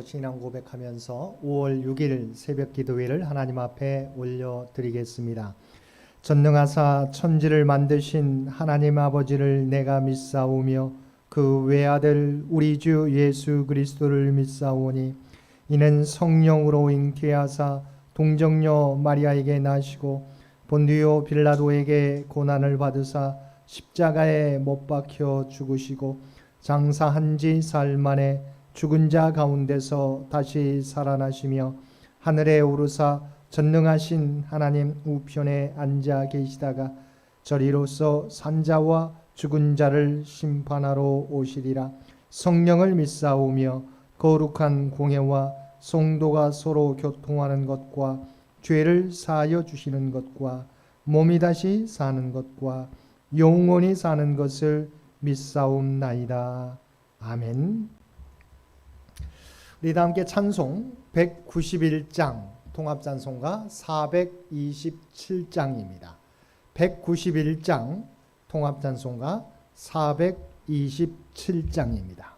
마음으로 신앙 고백하면서 5월 6일 새벽 기도회를 하나님 앞에 올려드리겠습니다. 전능하사 천지를 만드신 하나님 아버지를 내가 믿사오며 그 외아들 우리 주 예수 그리스도를 믿사오니 이는 성령으로 잉태하사 동정녀 마리아에게 나시고 본디오 빌라도에게 고난을 받으사 십자가에 못 박혀 죽으시고 장사한 지 사흘 만에 죽은 자 가운데서 다시 살아나시며 하늘에 오르사 전능하신 하나님 우편에 앉아 계시다가 저리로서 산자와 죽은 자를 심판하러 오시리라. 성령을 믿사오며 거룩한 공회와 성도가 서로 교통하는 것과 죄를 사하여 주시는 것과 몸이 다시 사는 것과 영원히 사는 것을 믿사옵나이다. 아멘. 우리 다 함께 찬송 191장 통합찬송가 427장입니다. 191장 통합찬송가 427장입니다.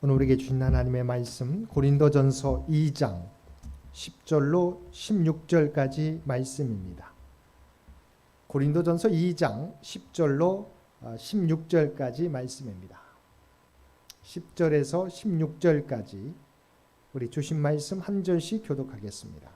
오늘 우리에게 주신 하나님의 말씀 고린도전서 2장 10절로 16절까지 말씀입니다. 고린도전서 2장 10절로 16절까지 말씀입니다. 10절에서 16절까지 우리 주신 말씀 한 절씩 교독하겠습니다.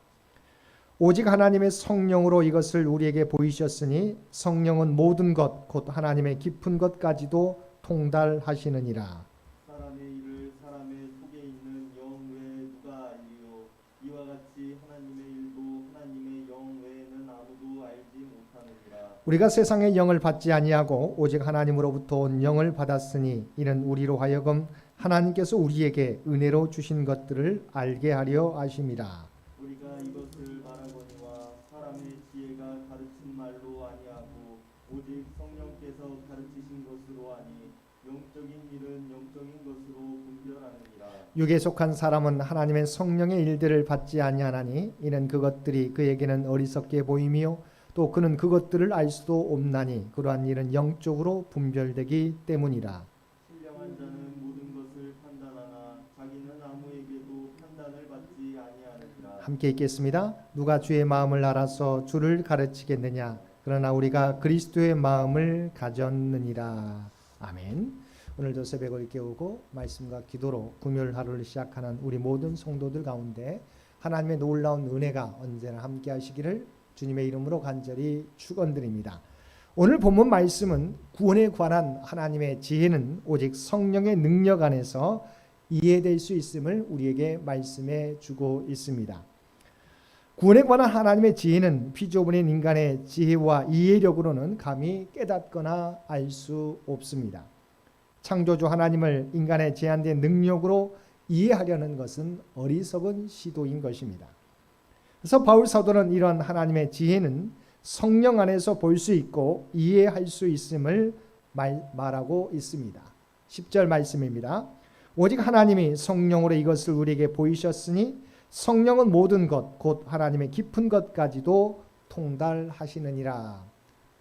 오직 하나님의 성령으로 이것을 우리에게 보이셨으니 성령은 모든 것 곧 하나님의 깊은 것까지도 통달하시느니라. 사람의 일을 사람의 속에 있는 영 외에 누가 알리요? 이와 같이 하나님의 일도 하나님의 영 외에는 아무도 알지 못하느니라. 우리가 세상의 영을 받지 아니하고 오직 하나님으로부터 온 영을 받았으니 이는 우리로 하여금 하나님께서 우리에게 은혜로 주신 것들을 알게 하려 하심이라. 우리가 이것을 말하거니와 사람의 지혜가 가르친 말로 아니하고 오직 성령께서 가르치신 것으로 하니 영적인 일은 영적인 것으로 분별하느니라. 육에 속한 사람은 하나님의 성령의 일들을 받지 아니하나니 이는 그것들이 그에게는 어리석게 보이며 또 그는 그것들을 알 수도 없나니 그러한 일은 영적으로 분별되기 때문이라. 신령한 자는 모든 것을 함께 읽겠습니다. 누가 주의 마음을 알아서 주를 가르치겠느냐? 그러나 우리가 그리스도의 마음을 가졌느니라. 아멘. 오늘도 새벽을 깨우고 말씀과 기도로 금요일 하루를 시작하는 우리 모든 성도들 가운데 하나님의 놀라운 은혜가 언제나 함께 하시기를 주님의 이름으로 간절히 축원드립니다. 오늘 본문 말씀은 구원에 관한 하나님의 지혜는 오직 성령의 능력 안에서 이해될 수 있음을 우리에게 말씀해 주고 있습니다. 구원에 관한 하나님의 지혜는 피조물인 인간의 지혜와 이해력으로는 감히 깨닫거나 알 수 없습니다. 창조주 하나님을 인간의 제한된 능력으로 이해하려는 것은 어리석은 시도인 것입니다. 그래서 바울 사도는 이런 하나님의 지혜는 성령 안에서 볼 수 있고 이해할 수 있음을 말하고 있습니다. 10절 말씀입니다. 오직 하나님이 성령으로 이것을 우리에게 보이셨으니 성령은 모든 것 곧 하나님의 깊은 것까지도 통달하시느니라.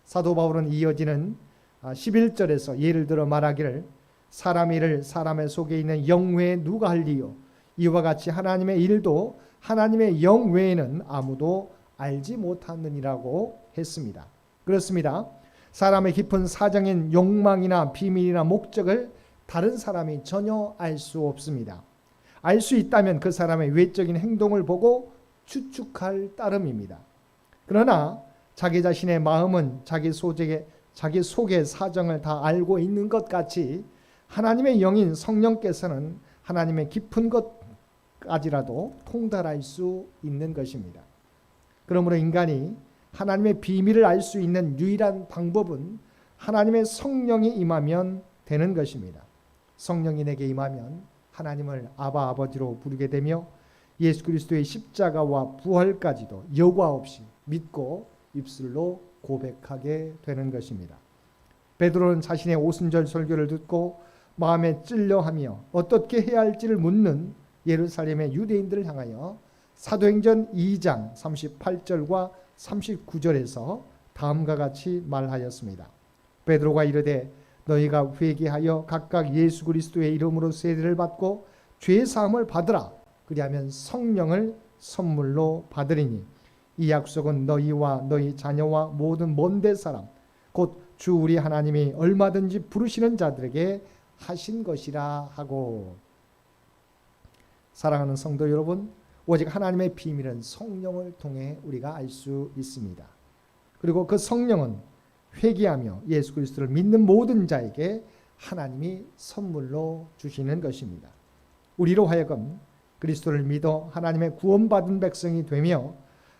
사도 바울은 이어지는 11절에서 예를 들어 말하기를 사람 일을 사람의 속에 있는 영 외에 누가 할리요 이와 같이 하나님의 일도 하나님의 영 외에는 아무도 알지 못하느니라고 했습니다. 그렇습니다. 사람의 깊은 사정인 욕망이나 비밀이나 목적을 다른 사람이 전혀 알 수 없습니다. 알 수 있다면 그 사람의 외적인 행동을 보고 추측할 따름입니다. 그러나 자기 자신의 마음은 자기 속의 사정을 다 알고 있는 것 같이 하나님의 영인 성령께서는 하나님의 깊은 것까지라도 통달할 수 있는 것입니다. 그러므로 인간이 하나님의 비밀을 알 수 있는 유일한 방법은 하나님의 성령이 임하면 되는 것입니다. 성령이 내게 임하면 하나님을 아바 아버지로 부르게 되며 예수 그리스도의 십자가와 부활까지도 여과 없이 믿고 입술로 고백하게 되는 것입니다. 베드로는 자신의 오순절 설교를 듣고 마음에 찔려하며 어떻게 해야 할지를 묻는 예루살렘의 유대인들을 향하여 사도행전 2장 38절과 39절에서 다음과 같이 말하였습니다. 베드로가 이르되 너희가 회개하여 각각 예수 그리스도의 이름으로 세례를 받고 죄 사함을 받으라. 그리하면 성령을 선물로 받으리니 이 약속은 너희와 너희 자녀와 모든 먼데 사람 곧 주 우리 하나님이 얼마든지 부르시는 자들에게 하신 것이라 하고. 사랑하는 성도 여러분, 오직 하나님의 비밀은 성령을 통해 우리가 알 수 있습니다. 그리고 그 성령은 회개하며 예수 그리스도를 믿는 모든 자에게 하나님이 선물로 주시는 것입니다. 우리로 하여금 그리스도를 믿어 하나님의 구원받은 백성이 되며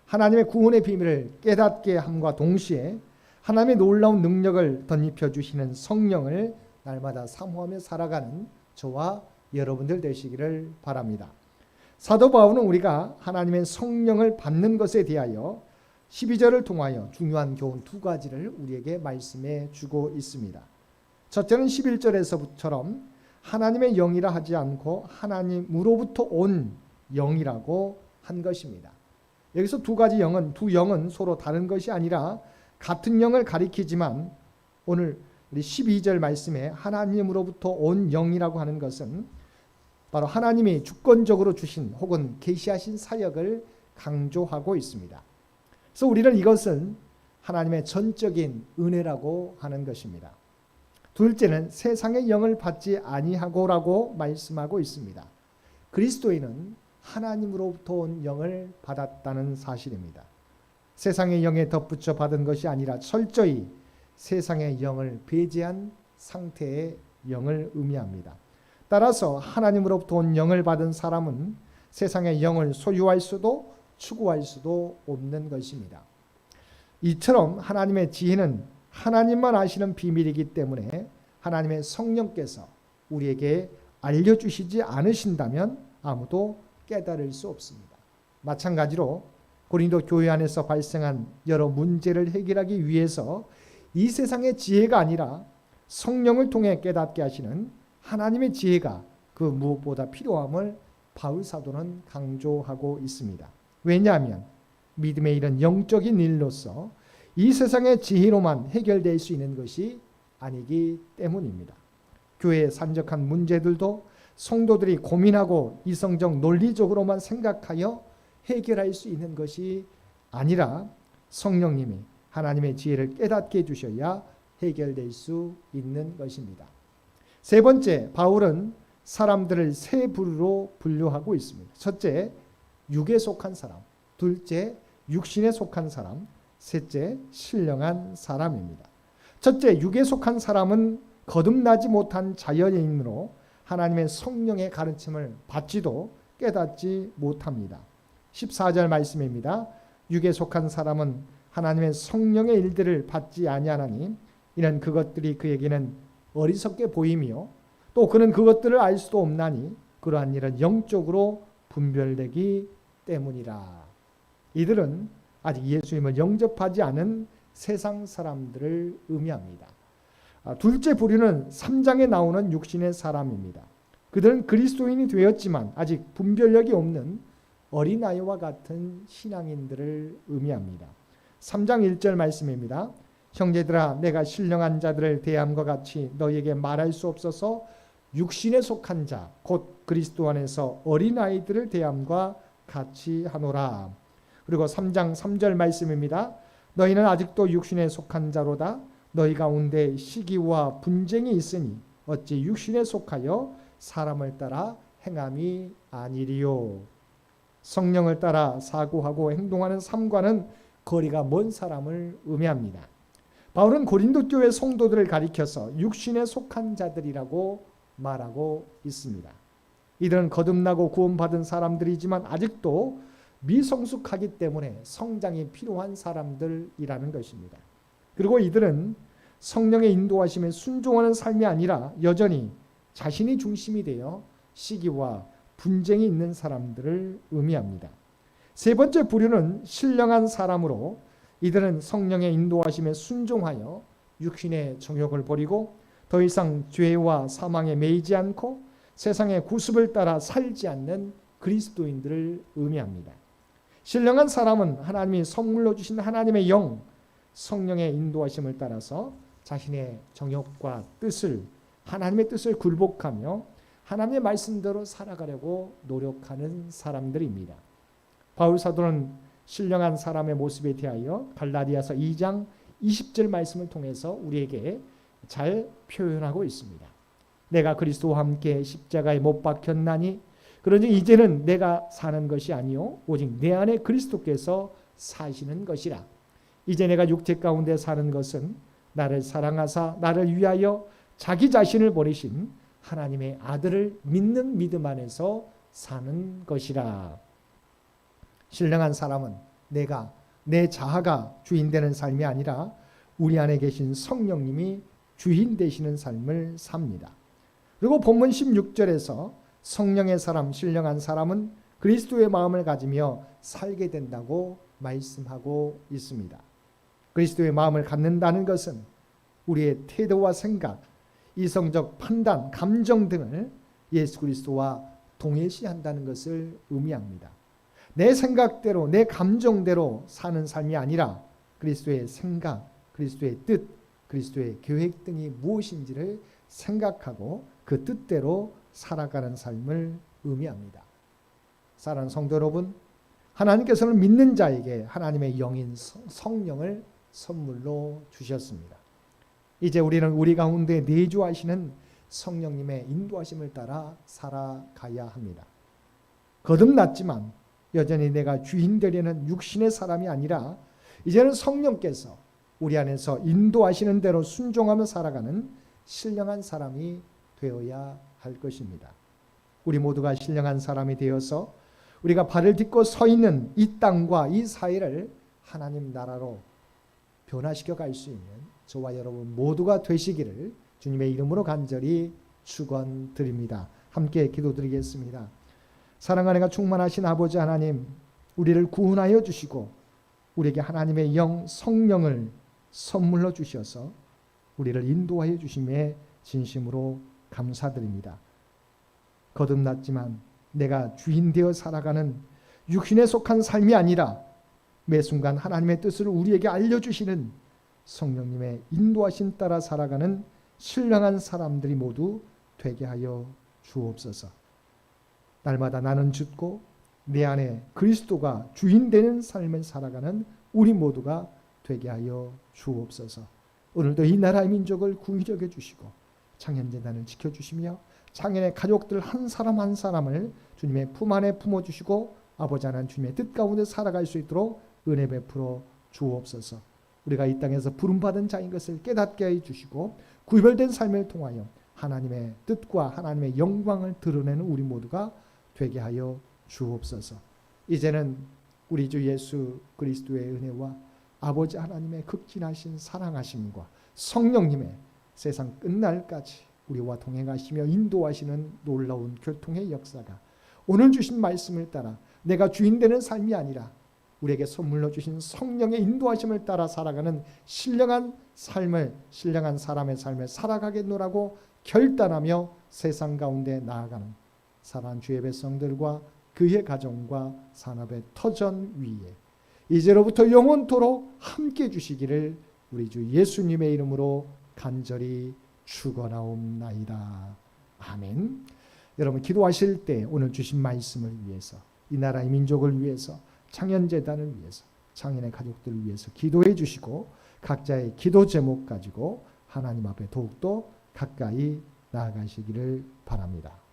하나님의 구원의 비밀을 깨닫게 함과 동시에 하나님의 놀라운 능력을 덧입혀 주시는 성령을 날마다 사모하며 살아가는 저와 여러분들 되시기를 바랍니다. 사도 바울은 우리가 하나님의 성령을 받는 것에 대하여 12절을 통하여 중요한 교훈 두 가지를 우리에게 말씀해 주고 있습니다. 첫째는 11절에서처럼 하나님의 영이라 하지 않고 하나님으로부터 온 영이라고 한 것입니다. 여기서 두 영은 서로 다른 것이 아니라 같은 영을 가리키지만 오늘 우리 12절 말씀에 하나님으로부터 온 영이라고 하는 것은 바로 하나님이 주권적으로 주신 혹은 계시하신 사역을 강조하고 있습니다. 그래서 우리는 이것은 하나님의 전적인 은혜라고 하는 것입니다. 둘째는 세상의 영을 받지 아니하고라고 말씀하고 있습니다. 그리스도인은 하나님으로부터 온 영을 받았다는 사실입니다. 세상의 영에 덧붙여 받은 것이 아니라 철저히 세상의 영을 배제한 상태의 영을 의미합니다. 따라서 하나님으로부터 온 영을 받은 사람은 세상의 영을 소유할 수도 추구할 수도 없는 것입니다. 이처럼 하나님의 지혜는 하나님만 아시는 비밀이기 때문에 하나님의 성령께서 우리에게 알려주시지 않으신다면 아무도 깨달을 수 없습니다. 마찬가지로 고린도 교회 안에서 발생한 여러 문제를 해결하기 위해서 이 세상의 지혜가 아니라 성령을 통해 깨닫게 하시는 하나님의 지혜가 그 무엇보다 필요함을 바울 사도는 강조하고 있습니다. 왜냐하면 믿음의 일은 영적인 일로서 이 세상의 지혜로만 해결될 수 있는 것이 아니기 때문입니다. 교회의 산적한 문제들도 성도들이 고민하고 이성적 논리적으로만 생각하여 해결할 수 있는 것이 아니라 성령님이 하나님의 지혜를 깨닫게 해주셔야 해결될 수 있는 것입니다. 세 번째, 바울은 사람들을 세 부류로 분류하고 있습니다. 첫째, 육에 속한 사람. 둘째, 육신에 속한 사람. 셋째, 신령한 사람입니다. 첫째, 육에 속한 사람은 거듭나지 못한 자연인으로 하나님의 성령의 가르침을 받지도 깨닫지 못합니다. 14절 말씀입니다. 육에 속한 사람은 하나님의 성령의 일들을 받지 아니하나니 이는 그것들이 그에게는 어리석게 보이며 또 그는 그것들을 알 수도 없나니 그러한 일은 영적으로 분별되기 때문이라. 이들은 아직 예수님을 영접하지 않은 세상 사람들을 의미합니다. 둘째 부류는 3장에 나오는 육신의 사람입니다. 그들은 그리스도인이 되었지만 아직 분별력이 없는 어린아이와 같은 신앙인들을 의미합니다. 3장 1절 말씀입니다. 형제들아, 내가 신령한 자들을 대함과 같이 너희에게 말할 수 없어서 육신에 속한 자, 곧 그리스도 안에서 어린아이들을 대함과 같이 하노라. 그리고 3장 3절 말씀입니다. 너희는 아직도 육신에 속한 자로다. 너희 가운데 시기와 분쟁이 있으니 어찌 육신에 속하여 사람을 따라 행함이 아니리요. 성령을 따라 사고하고 행동하는 삶과는 거리가 먼 사람을 의미합니다. 바울은 고린도 교회 성도들을 가리켜서 육신에 속한 자들이라고 말하고 있습니다. 이들은 거듭나고 구원받은 사람들이지만 아직도 미성숙하기 때문에 성장이 필요한 사람들이라는 것입니다. 그리고 이들은 성령의 인도하심에 순종하는 삶이 아니라 여전히 자신이 중심이 되어 시기와 분쟁이 있는 사람들을 의미합니다. 세 번째 부류는 신령한 사람으로 이들은 성령의 인도하심에 순종하여 육신의 정욕을 버리고 더 이상 죄와 사망에 매이지 않고 세상의 구습을 따라 살지 않는 그리스도인들을 의미합니다. 신령한 사람은 하나님이 선물로 주신 하나님의 영, 성령의 인도하심을 따라서 자신의 정욕과 뜻을, 하나님의 뜻을 굴복하며 하나님의 말씀대로 살아가려고 노력하는 사람들입니다. 바울 사도는 신령한 사람의 모습에 대하여 갈라디아서 2장 20절 말씀을 통해서 우리에게 잘 표현하고 있습니다. 내가 그리스도와 함께 십자가에 못 박혔나니 그러니 이제는 내가 사는 것이 아니요 오직 내 안에 그리스도께서 사시는 것이라. 이제 내가 육체 가운데 사는 것은 나를 사랑하사 나를 위하여 자기 자신을 버리신 하나님의 아들을 믿는 믿음 안에서 사는 것이라. 신령한 사람은 내가, 내 자아가 주인 되는 삶이 아니라 우리 안에 계신 성령님이 주인 되시는 삶을 삽니다. 그리고 본문 16절에서 성령의 사람, 신령한 사람은 그리스도의 마음을 가지며 살게 된다고 말씀하고 있습니다. 그리스도의 마음을 갖는다는 것은 우리의 태도와 생각, 이성적 판단, 감정 등을 예수 그리스도와 동일시한다는 것을 의미합니다. 내 생각대로, 내 감정대로 사는 삶이 아니라 그리스도의 생각, 그리스도의 뜻, 그리스도의 계획 등이 무엇인지를 생각하고 그 뜻대로 살아가는 삶을 의미합니다. 사랑하는 성도 여러분, 하나님께서는 믿는 자에게 하나님의 영인 성령을 선물로 주셨습니다. 이제 우리는 우리 가운데 내주하시는 성령님의 인도하심을 따라 살아가야 합니다. 거듭났지만 여전히 내가 주인 되려는 육신의 사람이 아니라 이제는 성령께서 우리 안에서 인도하시는 대로 순종하며 살아가는 신령한 사람이 되어야 할 것입니다. 우리 모두가 신령한 사람이 되어서 우리가 발을 딛고 서 있는 이 땅과 이 사회를 하나님 나라로 변화시켜 갈 수 있는 저와 여러분 모두가 되시기를 주님의 이름으로 간절히 축원드립니다. 함께 기도드리겠습니다. 사랑하는 이가 충만하신 아버지 하나님, 우리를 구원하여 주시고 우리에게 하나님의 영 성령을 선물로 주셔서 우리를 인도하여 주심에 진심으로 감사드립니다. 거듭났지만 내가 주인 되어 살아가는 육신에 속한 삶이 아니라 매 순간 하나님의 뜻을 우리에게 알려주시는 성령님의 인도하심 따라 살아가는 신령한 사람들이 모두 되게 하여 주옵소서. 날마다 나는 죽고 내 안에 그리스도가 주인 되는 삶을 살아가는 우리 모두가 되게 하여 주옵소서. 오늘도 이 나라의 민족을 긍휼히 여겨 주시고 창현재단을 지켜주시며 창현의 가족들 한 사람 한 사람을 주님의 품 안에 품어주시고 아버지 하나님 주님의 뜻 가운데 살아갈 수 있도록 은혜 베풀어 주옵소서. 우리가 이 땅에서 부름받은 자인 것을 깨닫게 해주시고 구별된 삶을 통하여 하나님의 뜻과 하나님의 영광을 드러내는 우리 모두가 되게 하여 주옵소서. 이제는 우리 주 예수 그리스도의 은혜와 아버지 하나님의 극진하신 사랑하심과 성령님의 세상 끝날까지 우리와 동행하시며 인도하시는 놀라운 교통의 역사가 오늘 주신 말씀을 따라 내가 주인 되는 삶이 아니라 우리에게 선물로 주신 성령의 인도하심을 따라 살아가는 신령한 삶을, 신령한 사람의 삶을 살아가겠노라고 결단하며 세상 가운데 나아가는 사랑하는 주의 백성들과 그의 가정과 산업의 터전 위에 이제로부터 영원토록 함께 주시기를 우리 주 예수님의 이름으로 간절히 축원하옵나이다. 아멘. 여러분 기도하실 때 오늘 주신 말씀을 위해서 이 나라의 민족을 위해서 창현재단을 위해서 창현의 가족들을 위해서 기도해 주시고 각자의 기도 제목 가지고 하나님 앞에 더욱더 가까이 나아가시기를 바랍니다.